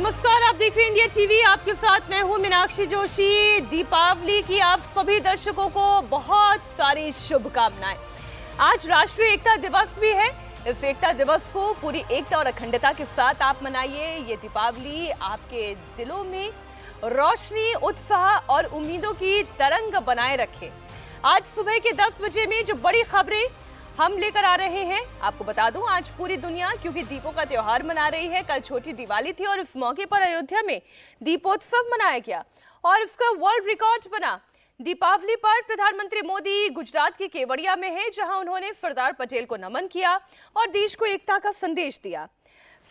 नमस्कार, आप देख रहे हैं इंडिया टीवी। आपके साथ मैं हूं मीनाक्षी जोशी। दीपावली की आप सभी दर्शकों को बहुत सारी शुभकामनाएं। आज राष्ट्रीय एकता दिवस भी है। इस एकता दिवस को पूरी एकता और अखंडता के साथ आप मनाइए। ये दीपावली आपके दिलों में रोशनी, उत्साह और उम्मीदों की तरंग बनाए रखे। आज सुबह के 10 बजे में जो बड़ी खबरें हम लेकर आ रहे हैं, आपको बता दूं, आज पूरी दुनिया क्योंकि दीपों का त्योहार मना रही है। कल छोटी दिवाली थी और इस मौके पर अयोध्या में दीपोत्सव मनाया गया और इसका वर्ल्ड रिकॉर्ड बना। दीपावली पर प्रधानमंत्री मोदी गुजरात के केवड़िया में है, जहां उन्होंने सरदार पटेल को नमन किया और देश को एकता का संदेश दिया।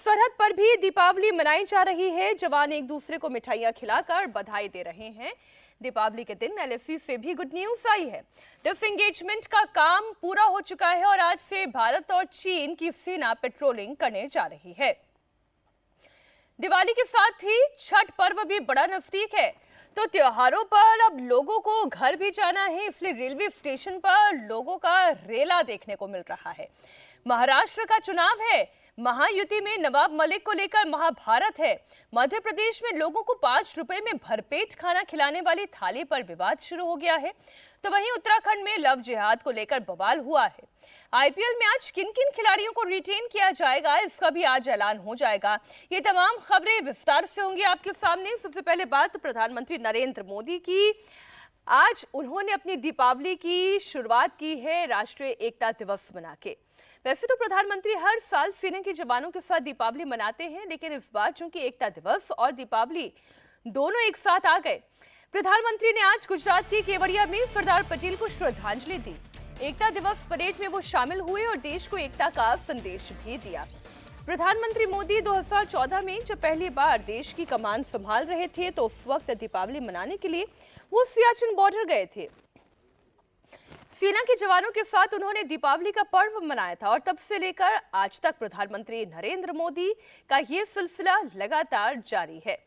सरहद पर भी दीपावली मनाई जा रही है। जवान एक दूसरे को मिठाइयां खिलाकर बधाई दे रहे हैं। दीपावली के दिन एलएसी से भी गुड न्यूज आई है। डिसएंगेजमेंट का काम पूरा हो चुका है और आज से भारत और चीन की सेना पेट्रोलिंग करने जा रही है। दिवाली के साथ ही छठ पर्व भी बड़ा नजदीक है, तो त्योहारों पर अब लोगों को घर भी जाना है, इसलिए रेलवे स्टेशन पर लोगों का रेला देखने को मिल रहा है। महाराष्ट्र का चुनाव है। महायुति में नवाब मलिक को लेकर महाभारत है। मध्य प्रदेश में लोगों को 5 रुपए में भरपेट खाना खिलाने वाली थाली पर विवाद शुरू हो गया है, तो वहीं उत्तराखंड में लव जिहाद को लेकर बवाल हुआ है। आईपीएल में आज किन किन खिलाड़ियों को रिटेन किया जाएगा, इसका भी आज ऐलान हो जाएगा। ये तमाम खबरें विस्तार से होंगी आपके सामने। सबसे पहले बात प्रधानमंत्री नरेंद्र मोदी की। आज उन्होंने अपनी दीपावली की शुरुआत की है राष्ट्रीय एकता दिवस मना के। वैसे तो प्रधानमंत्री हर साल सेना के जवानों के साथ दीपावली मनाते हैं, लेकिन इस बार चूंकि एकता दिवस और दीपावली दोनों एक साथ आ गए, प्रधानमंत्री ने आज गुजरात के केवड़िया में सरदार पटेल को श्रद्धांजलि दी। एकता दिवस परेड में वो शामिल हुए और देश को एकता का संदेश भी दिया। प्रधानमंत्री मोदी 2014 में जब पहली बार देश की कमान संभाल रहे थे, तो उस वक्त दीपावली मनाने के लिए वो सियाचिन बॉर्डर गए थे। सेना के जवानों के साथ उन्होंने दीपावली का पर्व मनाया था और तब से लेकर आज तक प्रधानमंत्री नरेंद्र मोदी का ये सिलसिला लगातार जारी है।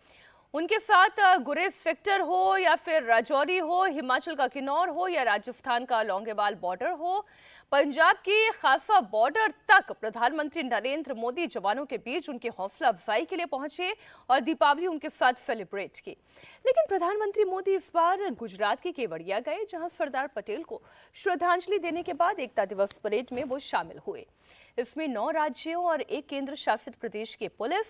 उनके साथ गुरेज सेक्टर हो या फिर राजौरी हो, हिमाचल का किन्नौर हो या राजस्थान का लौंगेवाल बॉर्डर हो, पंजाब की खासा बॉर्डर तक प्रधानमंत्री नरेंद्र मोदी जवानों के बीच उनकी हौसला अफजाई के लिए पहुंचे और दीपावली उनके साथ सेलिब्रेट की। लेकिन प्रधानमंत्री मोदी इस बार गुजरात के केवड़िया गए, जहां सरदार पटेल को श्रद्धांजलि देने के बाद एकता दिवस परेड में वो शामिल हुए। इसमें 9 राज्यों और 1 केंद्र शासित प्रदेश के पुलिस,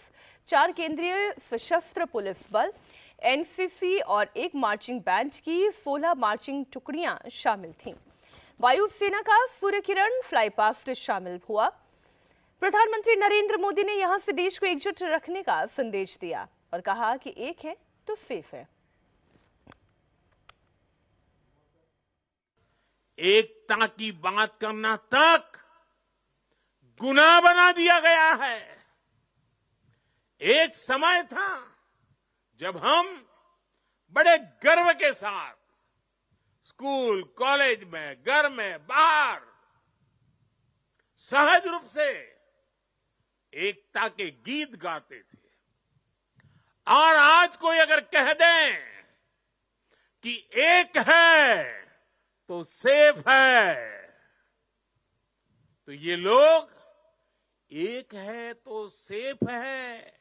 4 केंद्रीय सशस्त्र पुलिस बल, एनसीसी और 1 मार्चिंग बैंड की 16 मार्चिंग टुकड़ियां शामिल थीं। वायुसेना का सूर्य किरण फ्लाई पास्ट शामिल हुआ। प्रधानमंत्री नरेंद्र मोदी ने यहां से देश को एकजुट रखने का संदेश दिया और कहा कि एक है तो सेफ है। एकता की बात करना तक गुनाह बना दिया गया है। एक समय था जब हम बड़े गर्व के साथ स्कूल, कॉलेज में, घर में, बाहर सहज रूप से एकता के गीत गाते थे। और आज कोई अगर कह दें कि एक है तो सेफ है, तो ये लोग एक है तो सेफ है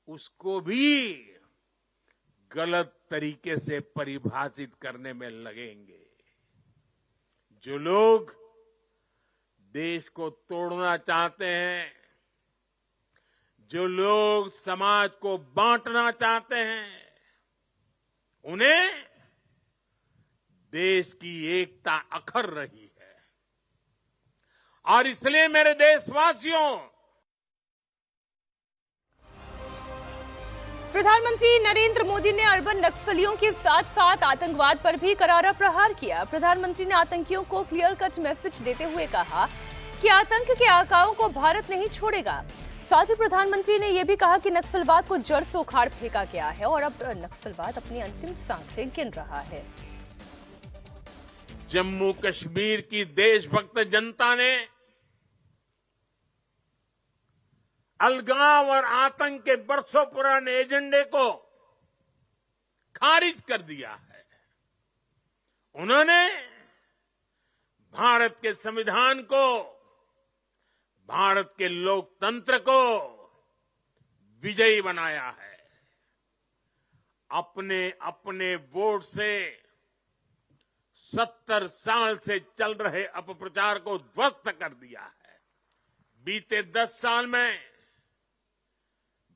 उसको भी गलत तरीके से परिभाषित करने में लगेंगे। जो लोग देश को तोड़ना चाहते हैं, जो लोग समाज को बांटना चाहते हैं, उन्हें देश की एकता अखर रही है। और इसलिए मेरे देशवासियों, प्रधानमंत्री नरेंद्र मोदी ने अर्बन नक्सलियों के साथ साथ आतंकवाद पर भी करारा प्रहार किया। प्रधानमंत्री ने आतंकियों को क्लियर कट मैसेज देते हुए कहा कि आतंक के आकाओं को भारत नहीं छोड़ेगा। साथ ही प्रधानमंत्री ने यह भी कहा कि नक्सलवाद को जड़ से उखाड़ फेंका गया है और अब नक्सलवाद अपनी अंतिम सांसें गिन रहा है। जम्मू कश्मीर की देशभक्त जनता ने अलगाव और आतंक के बरसों पुराने एजेंडे को खारिज कर दिया है। उन्होंने भारत के संविधान को, भारत के लोकतंत्र को, विजयी बनाया है। अपने अपने वोट से 70 साल से चल रहे अपप्रचार को ध्वस्त कर दिया है। बीते 10 साल में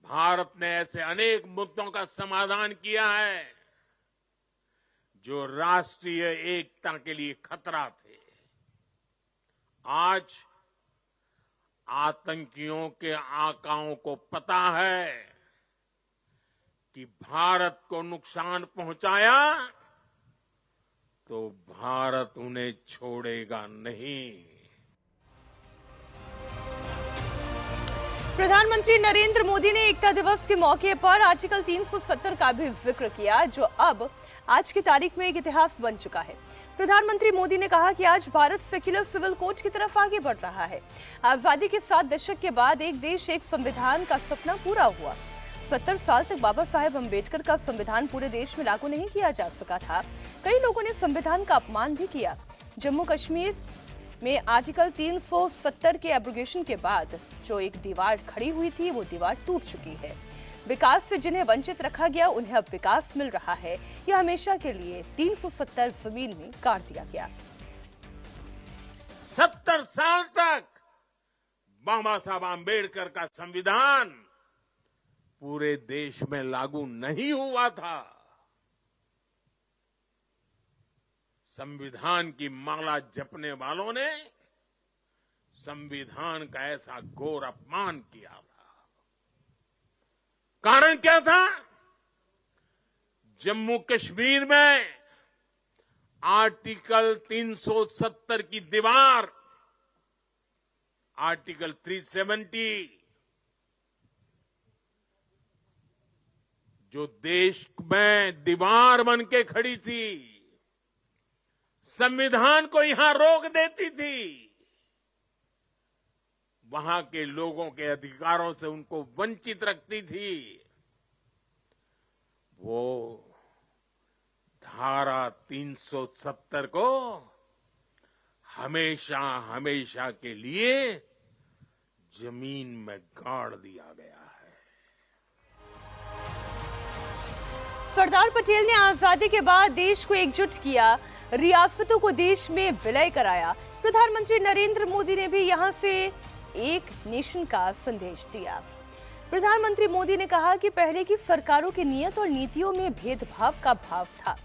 भारत ने ऐसे अनेक मुद्दों का समाधान किया है जो राष्ट्रीय एकता के लिए खतरा थे। आज आतंकियों के आकाओं को पता है कि भारत को नुकसान पहुंचाया तो भारत उन्हें छोड़ेगा नहीं। प्रधानमंत्री नरेंद्र मोदी ने एकता दिवस के मौके पर आर्टिकल 370 का भी जिक्र किया, जो अब आज की तारीख में एक इतिहास बन चुका है। प्रधानमंत्री मोदी ने कहा कि आज भारत सेक्युलर सिविल कोड की तरफ आगे बढ़ रहा है। आजादी के 7 दशक के बाद एक देश एक संविधान का सपना पूरा हुआ। 70 साल तक बाबा साहेब अम्बेडकर का संविधान पूरे देश में लागू नहीं किया जा सका था। कई लोगों ने संविधान का अपमान भी किया। जम्मू कश्मीर में आर्टिकल 370 के एब्रोगेशन के बाद जो एक दीवार खड़ी हुई थी, वो दीवार टूट चुकी है। विकास से जिन्हें वंचित रखा गया, उन्हें अब विकास मिल रहा है। यह हमेशा के लिए 370 जमीन में गाड़ दिया गया। 70 साल तक बाबा साहब आम्बेडकर का संविधान पूरे देश में लागू नहीं हुआ था। संविधान की माला जपने वालों ने संविधान का ऐसा घोर अपमान किया था। कारण क्या था? जम्मू कश्मीर में आर्टिकल 370 की दीवार, आर्टिकल 370 जो देश में दीवार बन के खड़ी थी, संविधान को यहां रोक देती थी, वहां के लोगों के अधिकारों से उनको वंचित रखती थी। वो धारा 370 को हमेशा हमेशा के लिए जमीन में गाड़ दिया गया है। सरदार पटेल ने आजादी के बाद देश को एकजुट किया, रियासतों को देश में विलय कराया। प्रधानमंत्री नरेंद्र मोदी ने भी यहां से एक नेशन का संदेश दिया। प्रधानमंत्री मोदी ने कहा कि पहले की सरकारों की नीयत और नीतियों में भेदभाव का भाव था,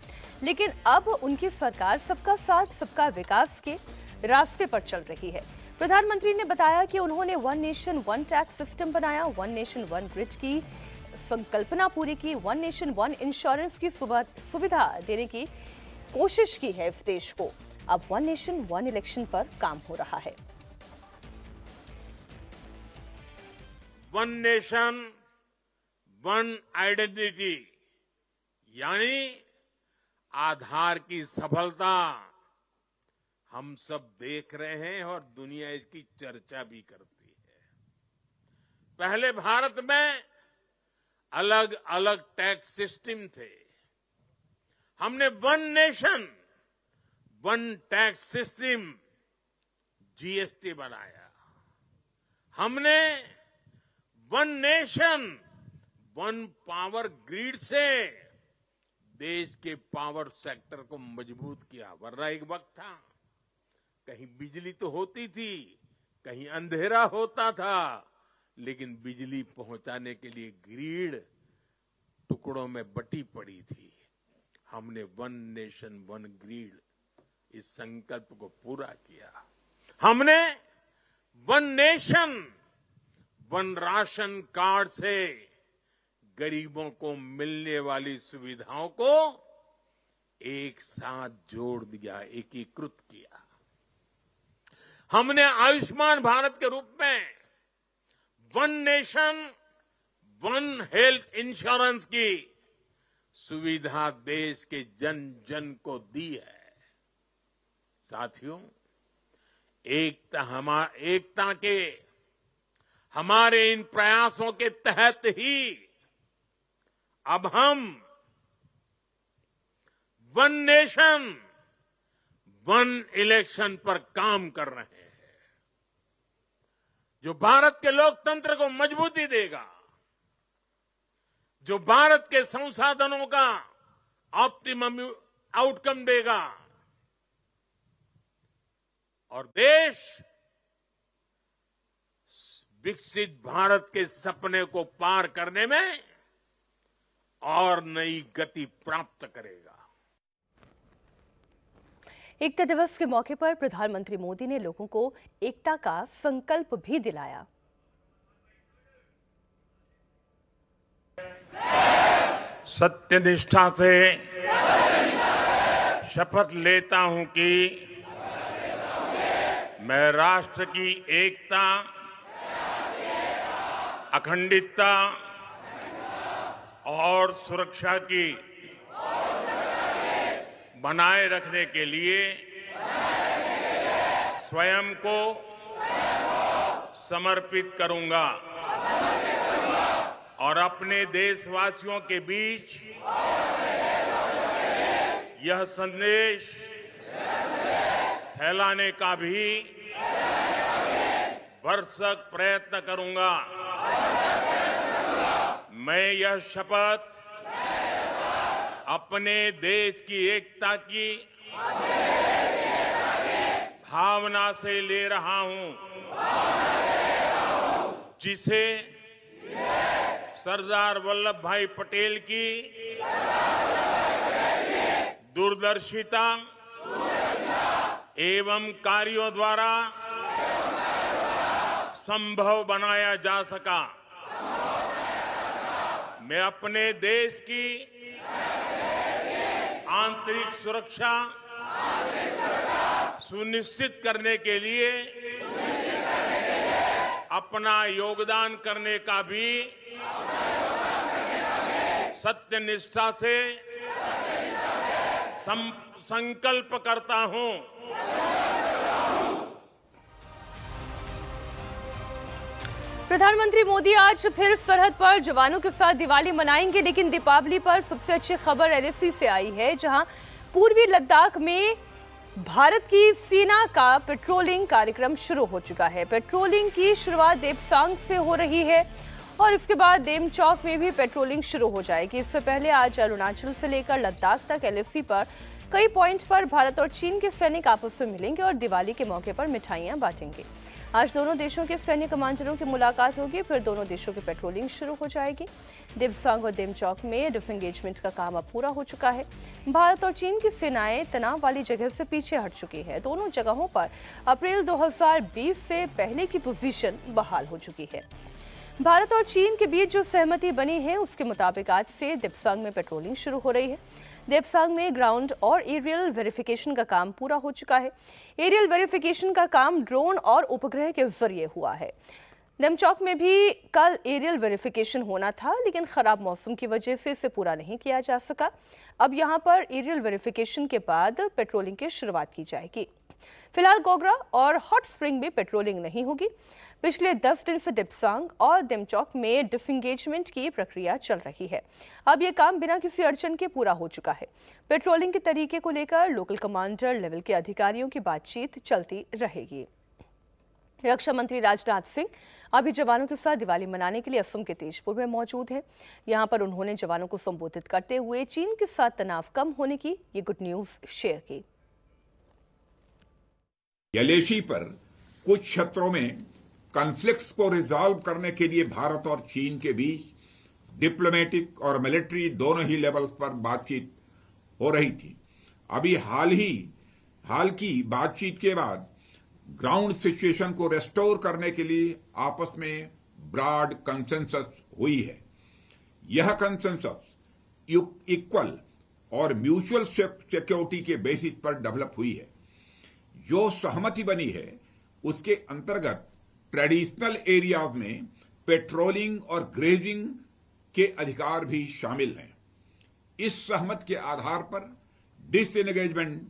लेकिन अब उनकी सरकार सबका साथ सबका विकास के रास्ते पर चल रही है। प्रधानमंत्री ने बताया कि उन्होंने one nation one tax system बनाया, वन नेशन वन ग्रिड की संकल्पना पूरी की, वन नेशन वन इंश्योरेंस की सुविधा देने की कोशिश की है इस देश को। अब वन नेशन वन इलेक्शन पर काम हो रहा है। वन नेशन वन आइडेंटिटी यानी आधार की सफलता हम सब देख रहे हैं और दुनिया इसकी चर्चा भी करती है। पहले भारत में अलग अलग टैक्स सिस्टम थे। हमने one nation one tax system GST बनाया। हमने one nation one power grid से देश के पावर सेक्टर को मजबूत किया। वरना एक वक्त था कहीं बिजली तो होती थी, कहीं अंधेरा होता था, लेकिन बिजली पहुंचाने के लिए ग्रिड टुकड़ों में बटी पड़ी थी। हमने वन नेशन वन ग्रिड इस संकल्प को पूरा किया। हमने one nation one ration card से गरीबों को मिलने वाली सुविधाओं को एक साथ जोड़ दिया, एकीकृत किया। हमने आयुष्मान भारत के रूप में one nation one health insurance की सुविधा देश के जन जन को दी है। साथियों, एकता के हमारे इन प्रयासों के तहत ही अब हम वन नेशन वन इलेक्शन पर काम कर रहे हैं, जो भारत के लोकतंत्र को मजबूती देगा, जो भारत के संसाधनों का ऑप्टिमम आउटकम देगा और देश विकसित भारत के सपने को पार करने में और नई गति प्राप्त करेगा। एकता दिवस के मौके पर प्रधानमंत्री मोदी ने लोगों को एकता का संकल्प भी दिलाया। सत्यनिष्ठा से शपथ लेता हूं कि मैं राष्ट्र की एकता, अखंडता और सुरक्षा की बनाए रखने के लिए स्वयं को समर्पित करूंगा और अपने देशवासियों के बीच यह संदेश फैलाने का भी भरसक प्रयत्न करूंगा। मैं यह शपथ अपने देश की एकता की भावना से ले रहा हूं, जिसे सरदार वल्लभ भाई पटेल की दूरदर्शिता एवं कार्यों द्वारा संभव बनाया जा सका। मैं अपने देश की आंतरिक सुरक्षा सुनिश्चित करने के लिए अपना योगदान करने का भी सत्यनिष्ठा से संकल्प करता हूं। प्रधानमंत्री मोदी आज फिर सरहद पर जवानों के साथ दिवाली मनाएंगे, लेकिन दीपावली पर सबसे अच्छी खबर एलएसी से आई है, जहां पूर्वी लद्दाख में भारत की सेना का पेट्रोलिंग कार्यक्रम शुरू हो चुका है। पेट्रोलिंग की शुरुआत देपसांग से हो रही है और इसके बाद देमचौक में भी पेट्रोलिंग शुरू हो जाएगी। इससे पहले आज अरुणाचल से लेकर लद्दाख तक एलएसी पर कई पॉइंट पर भारत और चीन के सैनिक आपस में मिलेंगे और दिवाली के मौके पर मिठाइयां बांटेंगे। आज दोनों देशों के सैन्य कमांडरों की मुलाकात होगी, फिर दोनों देशों की पेट्रोलिंग शुरू हो जाएगी। देपसांग और देमचौक में डिसएंगेजमेंट का काम अब पूरा हो चुका है। भारत और चीन की सेनाएं तनाव वाली जगह से पीछे हट चुकी है। दोनों जगहों पर अप्रैल 2020 से पहले की पोजीशन बहाल हो चुकी है। भारत और चीन के बीच जो सहमति बनी है उसके मुताबिक आज से देपसांग में पेट्रोलिंग शुरू हो रही है। देपसांग में ग्राउंड और एरियल वेरिफिकेशन का काम पूरा हो चुका है। एरियल वेरिफिकेशन का काम ड्रोन और उपग्रह के जरिए हुआ है। देमचौक में भी कल एरियल वेरिफिकेशन होना था, लेकिन खराब मौसम की वजह से इसे पूरा नहीं किया जा सका। अब यहां पर एरियल वेरिफिकेशन के बाद पेट्रोलिंग की शुरुआत की जाएगी। फिलहाल गोगरा और हॉट स्प्रिंग में पेट्रोलिंग नहीं होगी। पिछले 10 दिन से देपसांग और देमचौक में डिसएंगेजमेंट की प्रक्रिया चल रही है। अब यह काम बिना किसी अड़चन के पूरा हो चुका है। पेट्रोलिंग के तरीके को लेकर लोकल कमांडर लेवल के अधिकारियों की बातचीत चलती रहेगी। रक्षा मंत्री राजनाथ सिंह अभी जवानों के साथ दिवाली मनाने के लिए असम के तेजपुर में मौजूद हैं। यहां पर उन्होंने जवानों को संबोधित करते हुए चीन के साथ तनाव कम होने की ये गुड न्यूज शेयर की। एलएसी पर कुछ क्षेत्रों में कॉन्फ्लिक्ट्स को रिजॉल्व करने के लिए भारत और चीन के बीच डिप्लोमेटिक और मिलिट्री दोनों ही लेवल्स पर बातचीत हो रही थी। अभी हाल की बातचीत के बाद ग्राउंड सिचुएशन को रेस्टोर करने के लिए आपस में ब्रॉड कंसेंसस हुई है। यह कंसेंसस इक्वल और म्यूचुअल सिक्योरिटी के बेसिस पर डेवलप हुई है। जो सहमति बनी है उसके अंतर्गत ट्रेडिशनल एरियाज में पेट्रोलिंग और ग्रेजिंग के अधिकार भी शामिल हैं। इस सहमति के आधार पर डिसएंगेजमेंट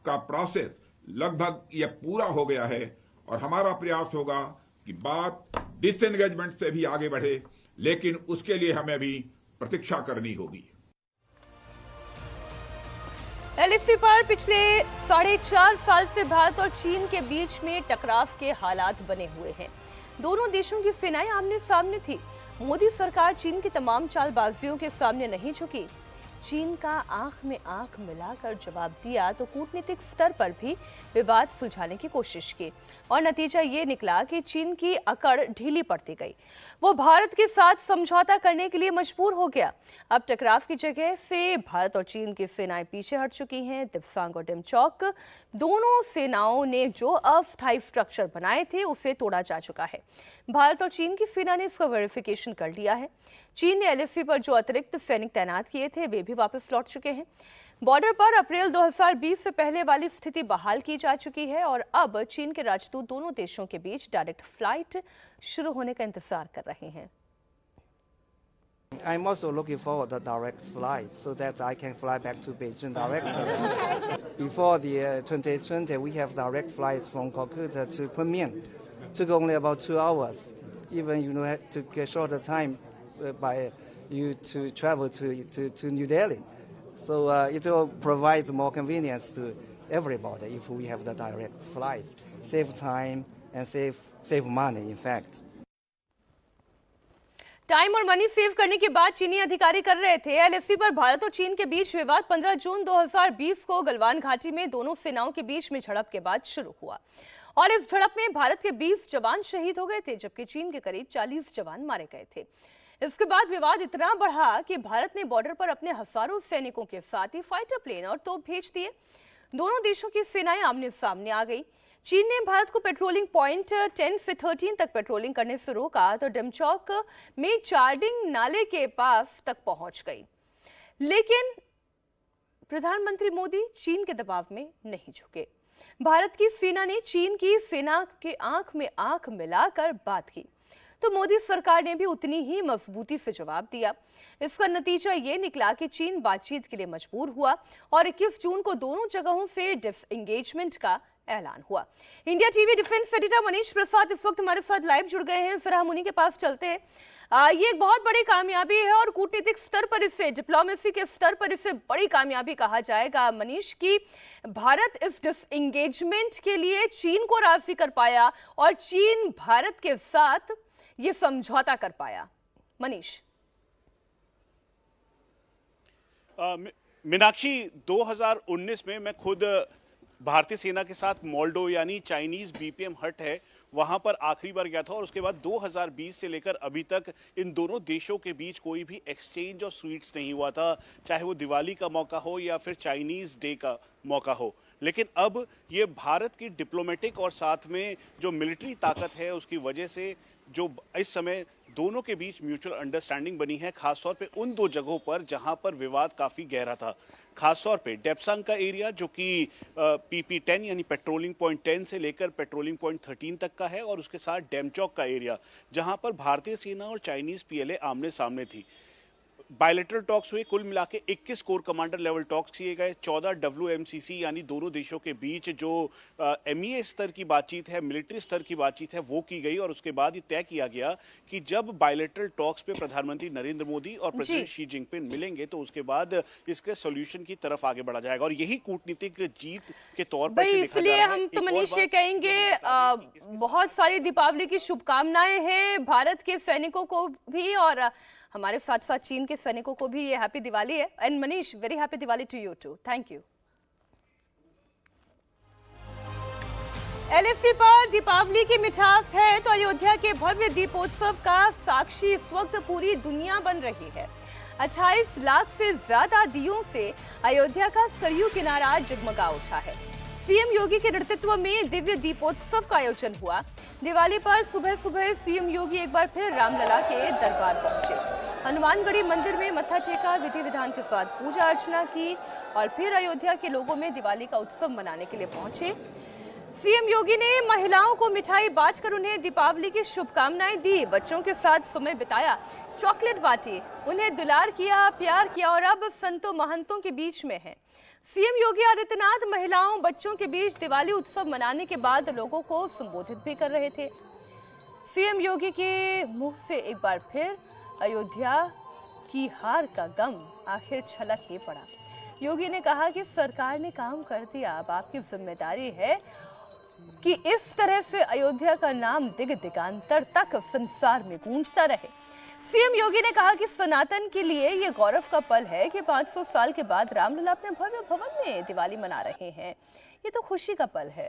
का प्रोसेस लगभग यह पूरा हो गया है और हमारा प्रयास होगा कि बात डिसएंगेजमेंट से भी आगे बढ़े, लेकिन उसके लिए हमें अभी प्रतीक्षा करनी होगी। एलएसी पर पिछले 4.5 साल से भारत और चीन के बीच में टकराव के हालात बने हुए हैं। दोनों देशों की सेनाएं आमने सामने थी। मोदी सरकार चीन की तमाम चालबाजियों के सामने नहीं झुकी। चीन का आंख में आंख मिलाकर जवाब दिया तो कूटनीतिक स्तर पर भी विवाद सुलझाने की कोशिश की और नतीजा ये निकला कि चीन की अकड़ ढीली पड़ती गई। वो भारत के साथ समझौता करने के लिए मजबूर हो गया। अब टकराव की जगह से भारत और चीन की सेनाएं पीछे हट चुकी हैं। दिप्सांग और डेमचौक दोनों सेनाओं ने जो अस्थायी स्ट्रक्चर बनाए थे उसे तोड़ा जा चुका है। भारत और चीन की सेना ने इसका वेरिफिकेशन कर लिया है। चीन ने एलएसी पर जो अतिरिक्त सैनिक तैनात किए थे वे भी वापस लौट चुके हैं। बॉर्डर पर अप्रैल 2020 से पहले वाली स्थिति बहाल की जा चुकी है और अब चीन के राजदूत दोनों देशों के बीच डायरेक्ट फ्लाइट शुरू होने का इंतजार कर रहे हैं। I'm also looking forward to direct flight so that I can fly back to Beijing directly. Before the 2020, we have direct flights from Calcutta to Kunming. Took only about 2 hours. Even it took a shorter time by you to travel to New Delhi. So it will provide more convenience to everybody if we have the direct flights. Save time and save money, in fact. Time और money save करने की बात चीनी अधिकारी कर रहे थे। LAC पर भारत और चीन के बीच विवाद 15 जून 2020 को गलवान घाटी में दोनों सेनाओं के बीच में झड़प के बाद शुरू हुआ और इस झड़प में भारत के 20 जवान शहीद हो गए थे जबकि चीन के करीब 40 जवान मारे गए थे। इसके बाद विवाद इतना बढ़ा कि भारत ने बॉर्डर पर अपने हजारों सैनिकों के साथ ही फाइटर प्लेन और तोप भेज दिए। दोनों देशों की सेनाएं आमने सामने आ गई। चीन ने भारत को पेट्रोलिंग पॉइंट 10 से 13 तक पेट्रोलिंग करने से रोका तो डेमचौक में चार्डिंग नाले के पास तक पहुंच गई। लेकिन प्रधानमंत्री मोदी चीन के दबाव में नहीं झुके। भारत की सेना ने चीन की सेना के आंख में आंख मिलाकर बात की तो मोदी सरकार ने भी उतनी ही मजबूती से जवाब दिया। इसका नतीजा ये निकला कि चीन बातचीत के लिए मजबूर हुआ और 21 जून को दोनों जगहों से डिसएंगेजमेंट का ऐलान हुआ। India TV defence editor Manish Prasad इस वक्त हमारे साथ लाइव जुड़ गए हैं। फिर हम उन्हीं के पास चलते हैं। ये एक बहुत बड़ी कामयाबी है और कूटनीतिक स्तर पर इसे, डिप्लोमेसी के स्तर पर इसे बड़ी कामयाबी कहा जाएगा। मनीष की भारत इस डिसएंगेजमेंट के लिए चीन को राजी कर पाया और चीन भारत के साथ ये समझौता कर पाया। मनीष। मीनाक्षी, 2019 में मैं खुद भारतीय सेना के साथ मोल्डो यानी चाइनीज बीपीएम हट है वहां पर आखिरी बार गया था और उसके बाद 2020 से लेकर अभी तक इन दोनों देशों के बीच कोई भी एक्सचेंज और स्वीट्स नहीं हुआ था, चाहे वो दिवाली का मौका हो या फिर चाइनीज डे का मौका हो। लेकिन अब ये भारत की डिप्लोमेटिक और साथ में जो मिलिट्री ताकत है उसकी वजह से जो इस समय दोनों के बीच म्यूचुअल अंडरस्टैंडिंग बनी है, खासतौर पे उन दो जगहों पर जहां पर विवाद काफी गहरा था। खासतौर पे डेप्सांग का एरिया जो कि PP10 यानी पेट्रोलिंग पॉइंट 10 से लेकर पेट्रोलिंग पॉइंट 13 तक का है और उसके साथ डेमचौक का एरिया जहां पर भारतीय सेना और चाइनीज PLA आमने सामने थी। बायलैटरल टॉक्स हुए, कुल मिला के 21 कोर कमांडर लेवल टॉक्स किए गए। 14 WMCC यानी दोनों देशों के बीच जो MEA स्तर की बातचीत है, मिलिट्री स्तर की बातचीत है, वो की गई और उसके बाद ये तय किया गया कि जब बायलैटरल टॉक्स पे प्रधानमंत्री नरेंद्र मोदी और प्रेसिडेंट शी जिनपिंग मिलेंगे तो उसके बाद इसके सोल्यूशन की तरफ आगे बढ़ा जाएगा और यही कूटनीतिक जीत के तौर पर इसलिए हम तो मनीष ये कहेंगे बहुत सारी दीपावली की शुभकामनाएं हैं भारत के सैनिकों को भी और हमारे साथ साथ चीन के सैनिकों को भी ये हैप्पी दिवाली है। And Manish, very happy Diwali to you too. Thank you. LAC पर दीपावली की मिठास है तो अयोध्या के भव्य दीपोत्सव का साक्षी इस वक्त पूरी दुनिया बन रही है। 28 लाख से ज्यादा दियों से अयोध्या का सरयू किनारा जगमगा उठा है। सीएम योगी के नेतृत्व में दिव्य दीपोत्सव का आयोजन हुआ। दिवाली पर सुबह सुबह सीएम योगी एक बार फिर रामलला के दरबार पहुंचे। हनुमानगढ़ी मंदिर में मत्था टेका, विधि विधान के साथ पूजा अर्चना की और फिर अयोध्या के लोगों में दिवाली का उत्सव मनाने के लिए पहुंचे। सीएम योगी ने महिलाओं को मिठाई बांटकर उन्हें दीपावली की शुभकामनाएं दी, बच्चों के साथ समय बिताया, चॉकलेट बांटी, उन्हें दुलार किया, प्यार किया और अब संतों महंतों के बीच में है। सीएम योगी आदित्यनाथ महिलाओं बच्चों के बीच दिवाली उत्सव मनाने के बाद लोगों को संबोधित भी कर रहे थे। सीएम योगी के मुंह से एक बार फिर अयोध्या की हार का गम आखिर छलक ही पड़ा। योगी ने कहा कि सरकार ने काम कर दिया, अब आपकी जिम्मेदारी है कि इस तरह से अयोध्या का नाम दिग दिगांतर तक संसार में गूंजता रहे। सीएम योगी ने कहा कि सनातन के लिए ये गौरव का पल है कि 500 साल के बाद रामलला अपने भव्य भवन में दिवाली मना रहे हैं। ये तो खुशी का पल है।